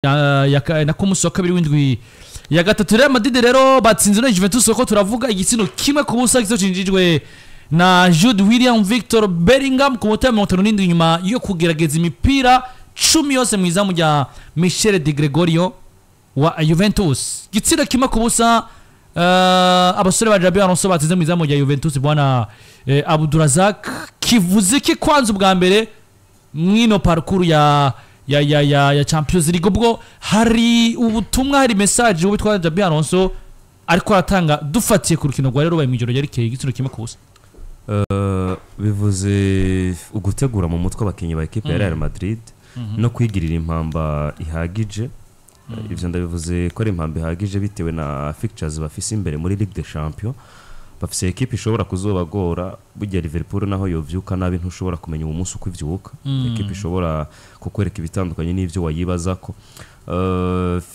na ku munsi wa kabiri w'indwi ya gatatu Real Madrid rero batsinze na Juventus uko turavuga igitsino kimwe ku busa kizocinjijwe na Jude William Victor Bellingham ku mutema 57 nyuma yo kugerageza imipira 10 yose mu izamu rya Michel De Gregorio wa Juventus. Gitsina kimwe ku busa abasore ba Xabi Alonso batsinze mu izamu rya Juventus bwana Abdulrazak kivuze ki kwanza ubwa mbere mwino parcours ya Champions League ubwo hari ubutumwa hari message ubitwa Xabi Alonso ariko aratanga dufatiye ku rukino rwa rero baye mu ijoro yarikeye igitsino kimwe ku busa. Bivuze ugutegura mu mutwe abakinyi ba equipe ya Real Madrid no kwigirira impamba ihagije. Ivyo ndabivuze ko ari impamba ihagije bitewe na fixtures bafise imbere muri Ligue des Champions. Bafise equipe ishobora kuzobagora burya Liverpool naho yovyuka nabi ntushobora kumenya uwo munsi uko ivyuka. Equipe ishobora kukwereka ibitandukanye n'ivyo wayibaza ko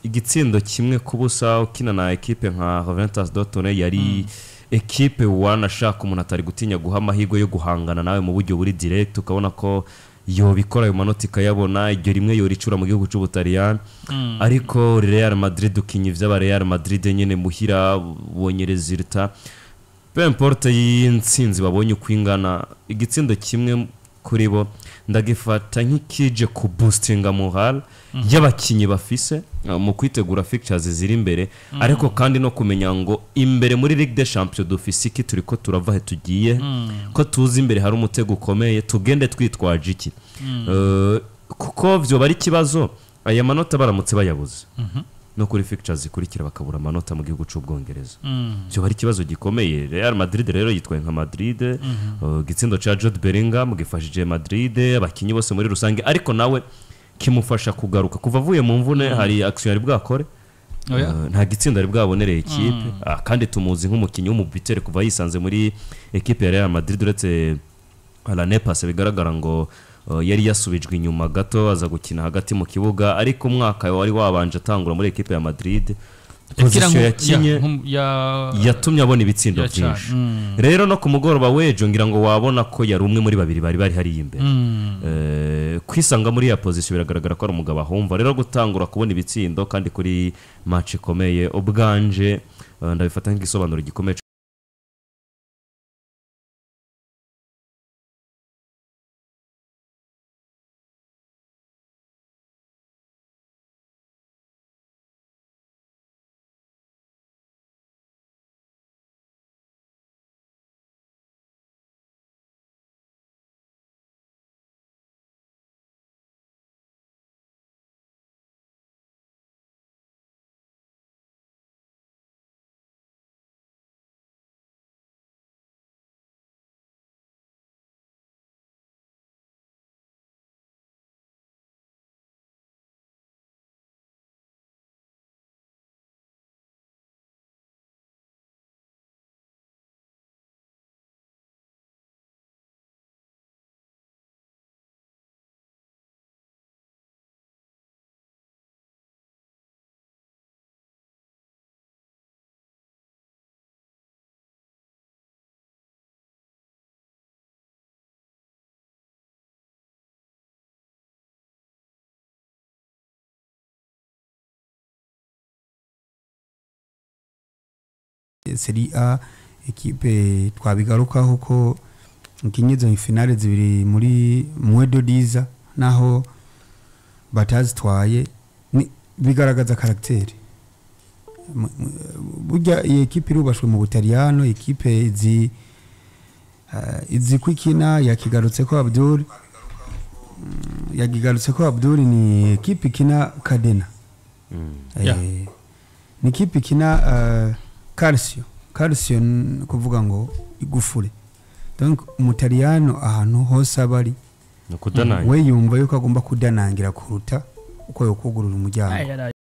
igitsindo kimwe kubusa ukina na equipe nka Juventus Dortmund yari equipe wanashaka umuntu atari gutinya guha amahirwe yo guhangana nawe mu buryo buri direct ukabona ko yo bikora ayo manota ikayabona iryo rimwe yo ricura mu gihugu cy'Ubutaliyani ariko Real Madrid ukinye vy'aba Real Madrid nyene muhira bonye resultat peu importe y'intsinzi babonye kwingana igitsindo kimwe kuri bo ndagifata nk'ikije ku boostinga moral y'abakinyi bafise mu kwitegura fixtures ziri imbere ariko kandi no kumenya ngo imbere muri Ligue des Champions dufise iki turiko turava he tugiye ko tuzi imbere hari umutego ukomeye tugende twitwaje iki kuko vyo bari kibazo aya manota baramutse bayabuze no kuri fixtures zikurikira bakabura amanota mu gihugu cy'Ubwongereza byo bari kibazo gikomeye. Real Madrid rero yitwaye nka Madrid gitsindo cha Jude Bellingham gifashije Madrid abakinyi bose muri rusange ariko nawe kimufasha kugaruka kuva avuye mu mvune hari action yari bwakore nta gitsindo ari bwabonereye equipe kandi tumuzi nk'umukinyi w'umubitere kuva yisanze muri equipe ya Real Madrid uretse la Nepas bigaragara ngo yari yasubijwe inyuma gato aza gukina hagati mu kibuga ariko umwaka wari wabanje atangura muri equipe ya Madrid position yakinye yatumye abona ibitsindo byinshi rero no ku mugoroba wejo ngira ngo wabona ko yari umwe muri babiri bari hari imbere kwisanga muri ya position biragaragara ko ari umugabo ahumva rero gutangura kubona ibitsindo kandi kuri match ikomeye ubwanje ndabifata nk'igisobanuro gikomeye Serie A equipe twabigarukaho ko inkinyizo finale zibiri muri Mwedo Diza naho batazitwaye bigaragaza karakteri burya iyi equipe irubashwe mu Butaliyano equipe izi kwikina yakigarutse ko Abdul ni equipe kina Cadena ni equipe kina Calcio kuvuga ngo igufure donc Umutaliyano ahantu hose abari we yumva yuko agomba kudanangira kuruta uko yokugurura umujyango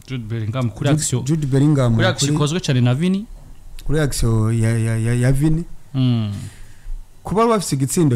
Jude Bellingham kuri action Jude Bellingham kuri action kozwe cyane na Vini kuri action ya Vini kuba bafise igitsindo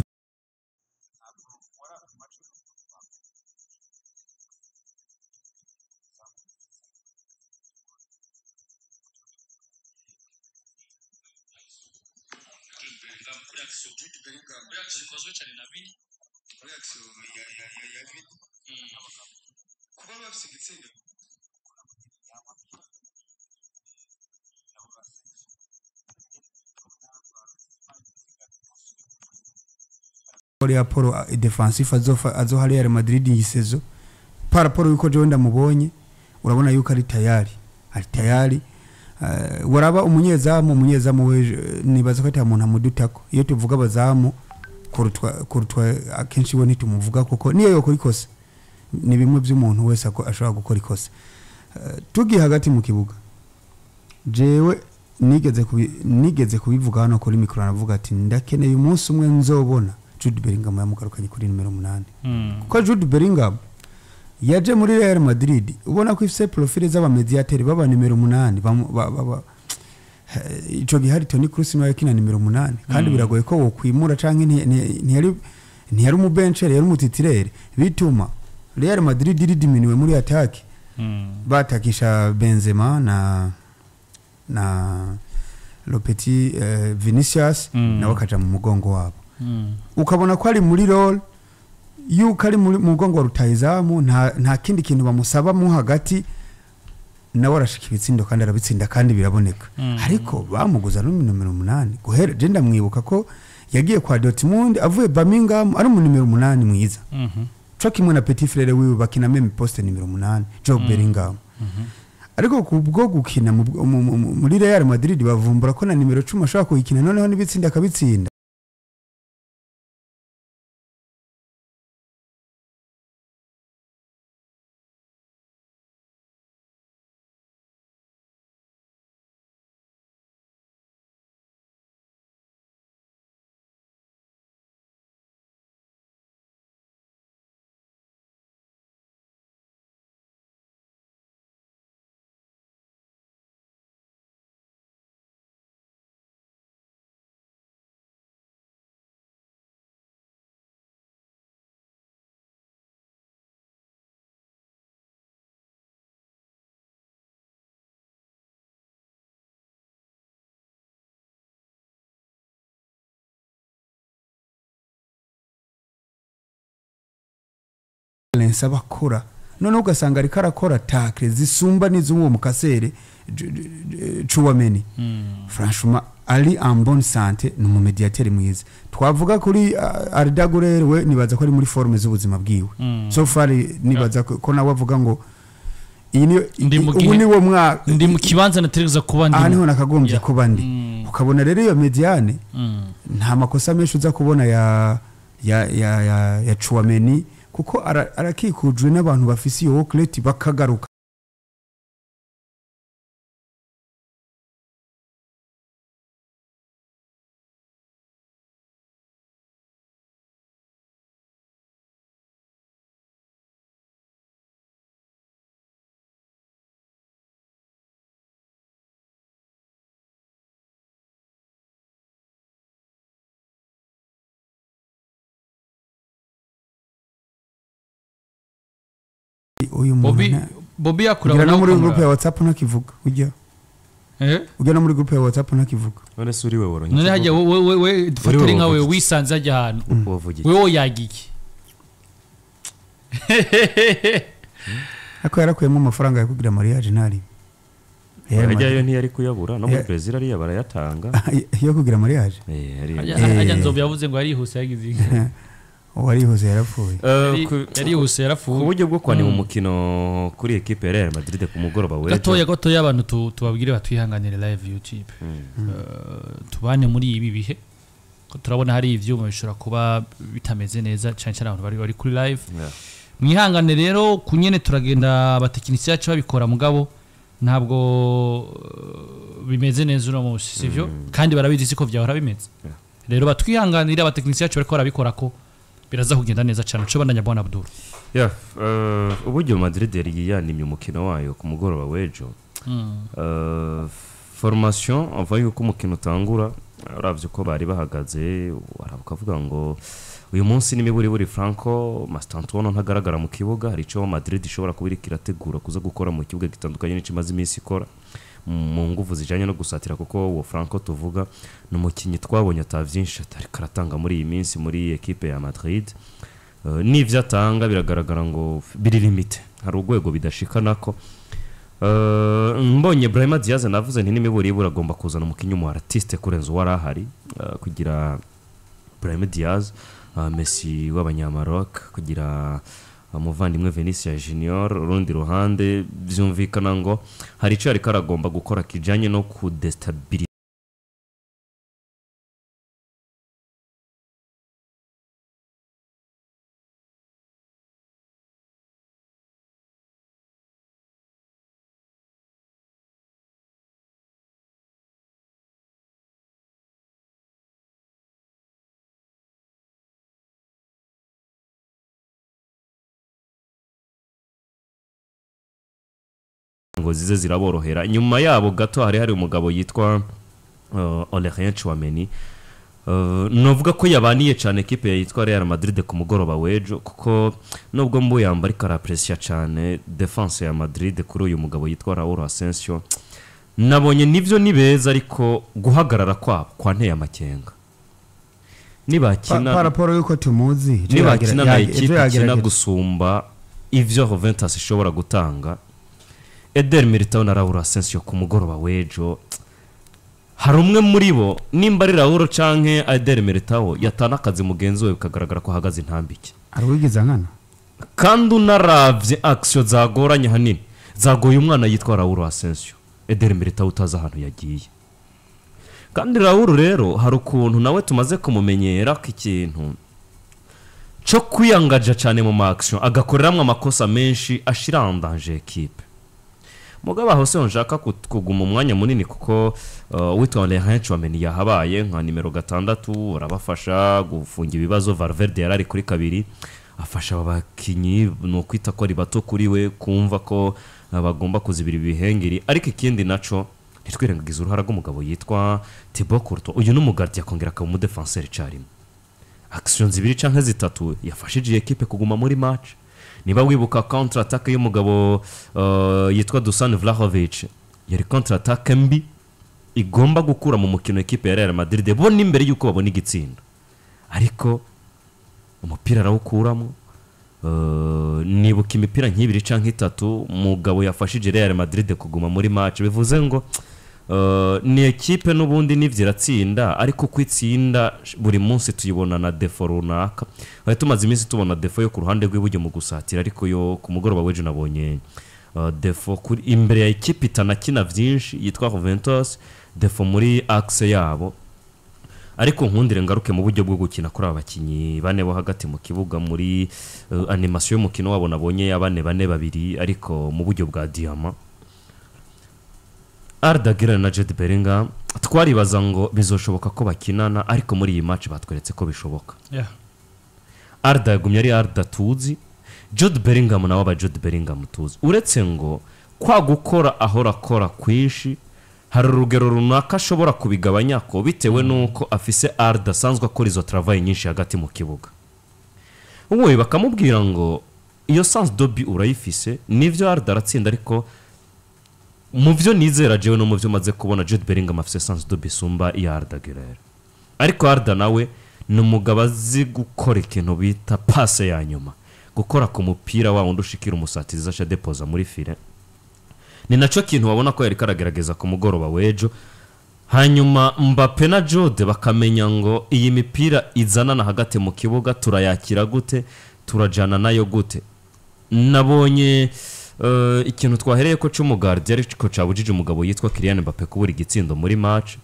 ya Poro defensive azo hari Real Madrid yisezo para Poro yuko je wenda mubonye urabona yuko ari tayari waraba umunyezamu we nibaza ko atamuntu amudutako iyo tuvuga abazamu kurutwa akenshi we nitumuvuga kuko niyo yokora ikosa ni bimwe by'umuntu wese ashobora gukora ikosa tugiye hagati mu kibuga jewe nigeze kubivuga hano kuri mikro navuga ati ndakeneye umunsi umwe nzobona Jude Bellingham yamugarukanye kuri numero 8 kuko Jude Bellingham yaje muri Real Madrid ubona ko ifise profile z'abamediateri baba numero 8 ico gihari Toni Kroos no yakina numero 8 kandi biragoye ko wokwimura canke ntiyari mu bench yari umutitirere bituma Real Madrid ridiminiwe muri attack batakisha Benzema na Lopeti Vinicius na wakaja mu mugongo wabo ukabona ko ari muri role yuko ari mu mugongo wa rutayizamu nta kindi kintu bamusaba mu hagati nawe arashika ibitsindo kandi arabitsinda kandi biraboneka ariko bamuguza no numero 8 guhera je ndamwibuka ko yagiye kwa Dortmund avuye Birmingham ari mu numero 8 mwiza cyo kimwe na Petit Frere wiwe bakina meme poste numero 8 Jude Bellingham ariko kubwo gukina muri Real Madrid bavumbura ko na numero 10 ashaka kuyikina noneho nibitsinda akabitsinda lensa bakora none ugasanga ari karakora tackle zisumba niz'uwo mukasere Chouameni franchement ali en bonne santé no mu mediateur mwiza twavuga kuri Arda Güler we nibaza ko ari muri forme z'ubuzima bwiwe so far nibaza ko nawe avuga ngo ubu ni wo mwaka ndi mu kibanza natereza kuba ndi niho nakagombye kuba ndi ukabona rero iyo mediane nta makosa menshi uza kubona ya Chouameni kuko arakikujwe n'abantu bafise iyo worklet bakagaruka uyu Bobby yakurabona no muri group ya WhatsApp nakivuga ujya no muri group ya WhatsApp nakivuga none suri we woronye none hajya we dufatira nka we wisanze ajya hano wewe yagiki ako yarakuyemo amafaranga yakugira mariage ntari ajyayo ntiyari kuyabura no muri Brazil ari yabarayatanga yo kugira mariage ajya nzobe yavuze ngo ari hose yagize wari hose yarapfuye yari hose yarapfuye uburyo bwo kwani mu mukino kuri equipe ya Real Madrid ku mugoroba wejo gatoya abantu tubabwire batwihanganire live YouTube tubane muri ibi bihe ko turabona hari ivyuma bishobora kuba bitameze neza cyane cyane abantu bari kuri live mwihangane rero kunyene turagenda abatekinisiye yacu babikora mugabo ntabwo bimeze neza uno munsi sivyo kandi barabizi siko vyahora bimeze rero batwihanganira abatekinisiye yacu bariko barabikora ko biraza kugenda neza cyane cyo bandanya Bwana Abdul uburyo Madrid yari yanimye umukino wayo ku mugoroba wejo formation avant yuko umukino utangura uravye uko bari bahagaze ukavuga ngo uyu munsi n'imiburi Franco Mastantuono ntagaragara mu kibuga hari ico Madrid ishobora kubira kirategura kuza gukora mu kibuga gitandukanye n'ikimaze iminsi ikora mu nguvu zijanye no gusatira kuko uwo Franco tuvuga n'umukinyi twabonye atavyinshi atari karatanga muri iyi minsi muri equipe ya Madrid n'ivyo atanga biragaragara ngo biri limite hari urwego bidashikanako mbonye Brahim Diaz navuze nti n'imiburi buragomba kuzana umukinyi mu artiste kurenza wari ahari kugira Brahim Diaz Messi w'abanyamaroc kugira umuvandimwe Vinicius Junior urundi ruhande byumvikana ngo hari ico ari karagomba gukora kijanye no kudestabiliza ngo zize ziraborohera nyuma yabo gato hari umugabo yitwa Aurélien Tchouameni novuga ko yabaniye cyane equipe yitwa Real Madrid ku mugoroba wejo kuko nubwo mbo yambari karaprecia cyane defense ya Madrid kuri uyu mugabo yitwa Raúl Asensio nabonye nivyo nibeza ariko guhagarara kwa nteye amakenga nibakina paraporo yuko tumuzi nibakina na equipe ikina gusumba ivyo Juventus ishobora gutanga Eder Militao na Raúl Asensio ku mugoroba wejo hari umwe muri bo nimba ari Raúl canke Eder Militao yatana akazi mugenzi we bikagaragara ko hagaze intambike arwigiza nkana kandi unaravye action zagoranye hanini zagoye umwana yitwa Raúl Asensio Eder Militao utaza ahantu yagiye kandi Raúl rero hari ukuntu nawe tumaze kumumenyera ko ikintu cyo kwiyangaja cyane mu action agakoreramwe amakosa menshi ashira en danger equipe mugaba hose onjaka kuguma umwanya munini kuko witwa Aurélien Tchouameni yahabaye nka nimero 6 urabafasha gufunga ibibazo Valverde yarari kuri kabiri afasha abakinyi no kwita ko ari bato kuri we kumva ko bagomba kuzibira ibihengeri ariko ikindi naco ntitwirengagiza uruhara rw'umugabo yitwa Thibaut Courtois uyu n'umugardia kongera ka mu defenseur cyarimo action zibiri canke zitatu yafashije equipe kuguma muri match niba wibuka counter attack y'umugabo yitwa Dusan Vlahovic yari counter attack mbi igomba gukura mu mukino equipe ya Real Madrid bo nimbere yuko babona igitsinda ariko umupira rawukuramo nibuka imipira nk'ibiri canke itatu mugabo yafashije Real Madrid kuguma muri match bivuze ngo ni equipe n'ubundi nivyiratsinda ariko kwitsinda buri munsi tuyibona na defo runaka aho tumaze iminsi tubona defo yo ku ruhande rw'iburyo mu gusatira ariko yo ku mugoroba wejo nabonye defo kuri imbere ya equipe itanakina vyinshi yitwa Juventus defo muri axe yabo ariko nkundire ngaruke mu buryo bwo gukina kuri abakinyi bane bo hagati mu kibuga muri animation y'umukino wabo nabonye yabane bane babiri ariko mu buryo bwa diamant Arda Güler na Jude Bellingham twaribaza ngo bizoshoboka ko bakinana ariko muri iyi match batweretse ko bishoboka Arda yagumye ari Arda tuzi Jude Bellingham nawe aba Jude Bellingham tuzi uretse ngo kwa gukora ahora akora kwishi hari urugero runaka ashobora kubigabanya ko bitewe nuko afise Arda sanzwe akora izo travail nyinshi hagati mu kibuga uwe bakamubwira ngo iyo sans dobi urayifise nivyo Arda aratsinda ariko mu byo nizera jewe no mu byo maze kubona Jude Bellingham afise sans dobi sumba ya Arda Güler ariko Arda nawe n'umugabo azi gukora ikintu bita passe ya nyuma gukora ku mupira wa wundi ushikira umusatiza asha deposa muri file ni naco kintu wabona ko yari karagerageza ku mugoroba wejo hanyuma Mbappe na Jude bakamenya ngo iyi mipira izanana hagati mu kibuga turayakira gute turajana nayo gute nabonye ikintu twahereye ko cy'umugardi ariko cabujije umugabo yitwa Kylian Mbappe kubura igitsindo muri match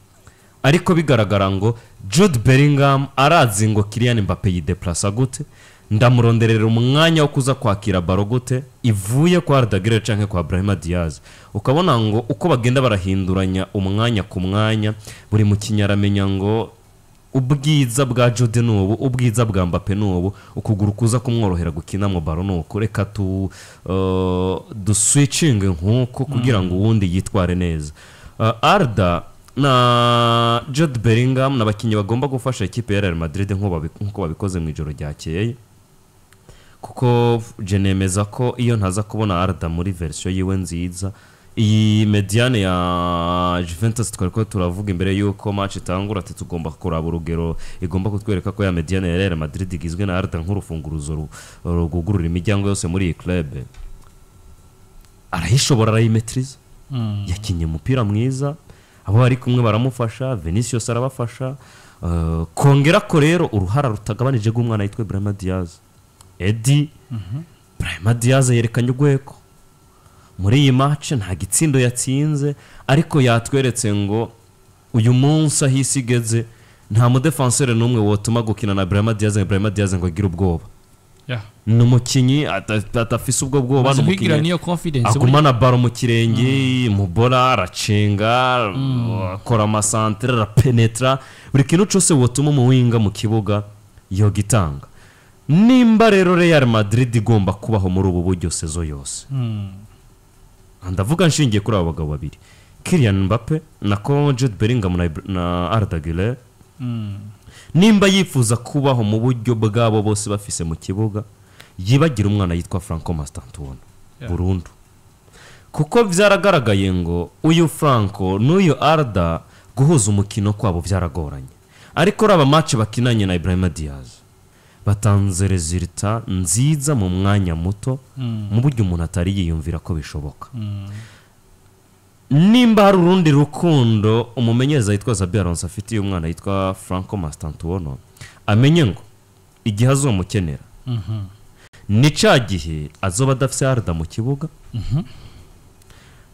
ariko bigaragara ngo Jude Bellingham arazi ngo Kylian Mbappe yideplace gute ndamuronderera umwanya wo kuza kwakira baro gute ivuye kwa Arda Güler canke kwa Brahim Diaz ukabona ngo uko bagenda barahinduranya umwanya ku mwanya buri mukinya aramenya ngo ubwiza bwa Jude nubu ubwiza bwa Mbappe nubu ukuguru kuza kumworohera gukina mu baro nuko reka du switching nkuko kugira ngo uwundi yitware neza Arda na Jude Bellingham n'abakinnyi bagomba gufasha ikipe ya Real Madrid nk'uko babikoze mu ijoro ryakeye, kuko je nemeza ko iyo ntaza kubona Arda muri version yiwe nziza, iyi mediane ya Juventus twariko turavuga imbere yuko match itangura, ati tugomba kuraba urugero igomba kutwereka ko ya mediane ya Real Madrid igizwe na Arda nk'urufunguruzo rugugurura imiryango yose muri iyi club. Arayishobora, arayimetriza, yakinye umupira mwiza, abo bari kumwe baramufasha, Vinicius arabafasha, kongera ko rero uruhara rutagabanije rw'umwana yitwa Brahim Diaz. Eddie Brahim Diaz yerekanye ugweko muri iyi match, nta gitsindo yatsinze, ariko yatweretse ngo uyu munsi ahisigeze nta mu defenseur n'umwe wotuma gukina na Brahim Diaz ngo agire ubwoba. Numukinyi atafise ubwo bwoba, n'umukinyi agumana baro mu kirenge, mubora aracenga, akora amasantre, arapenetra, buri kintu cyose wotuma umuwinga mu kibuga yo gitanga. Nimba rero Real Madrid igomba kubaho muri ubu buryo sezo yose, ndavuga nshingiye kuri abo bagabo babiri, Kylian Mbappe na Jude Bellingham na Arda Güler, nimba yifuza kubaho mu buryo bwabo bose bafise mu kibuga, yibagira umwana yitwa Franco Mastantuono burundu, kuko byaragaragaye ngo uyu Franco n'uyu Arda guhuza umukino kwabo byaragoranye, ariko raba match bakinanye na Ibrahim Diaz batanze resulta nziza mu mwanya muto, mu buryo umuntu atari yiyumvira ko bishoboka. Nimba hari urundi rukundo umumenyereza yitwa Xabi Alonso afitiye umwana yitwa Franco Mastantuono, amenye ngo igihe azomukenera ni ca gihe azoba adafise Arda mu kibuga,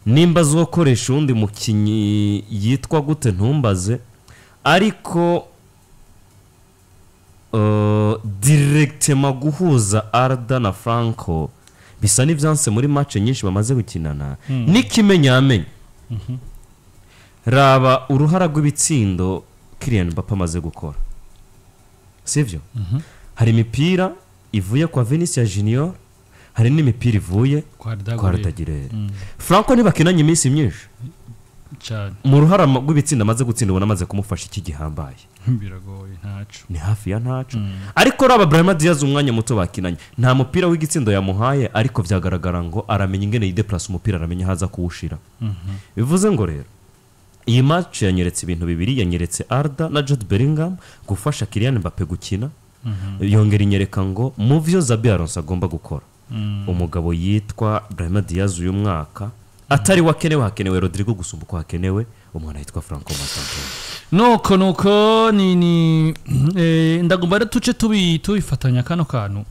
nimba azokoresha undi mukinyi yitwa gute ntumbaze, ariko directement guhuza Arda na Franco bisa n'ivyanse muri match nyinshi bamaze gukinana. N'ikimenyamenye raba uruhara rw'ibitsindo Kylian Mbappe amaze gukora, sivyo? Hari imipira ivuye kwa Vinicius Junior, hari n'imipira ivuye kwa Arda Güler. Franco nibakinanye iminsi myinshi cyane mu ruhara rw'ibitsinda amaze gutsinda, ubona amaze kumufasha iki gihambaye, biragoye ntacu, ni hafi ya ntacu. Ariko raba Brahim Diaz umwanya muto bakinanye, nta mupira w'igitsindo yamuhaye, ariko byagaragara ngo aramenya ingene yideplace umupira, aramenya haza kuwushira. Bivuze ngo rero iyi match yanyeretse ibintu bibiri, yanyeretse Arda na Jude Bellingham gufasha Kylian Mbappe gukina, yongera inyereka ngo mu vyo Xabi Alonso agomba gukora, umugabo yitwa Brahim Diaz uyu mwaka atari wakenewe, hakenewe Rodrigo gusumba uko hakenewe umwana yitwa Franco Mastantuono. nuko ni ndagomba rero tuce tubifatanya kano kantu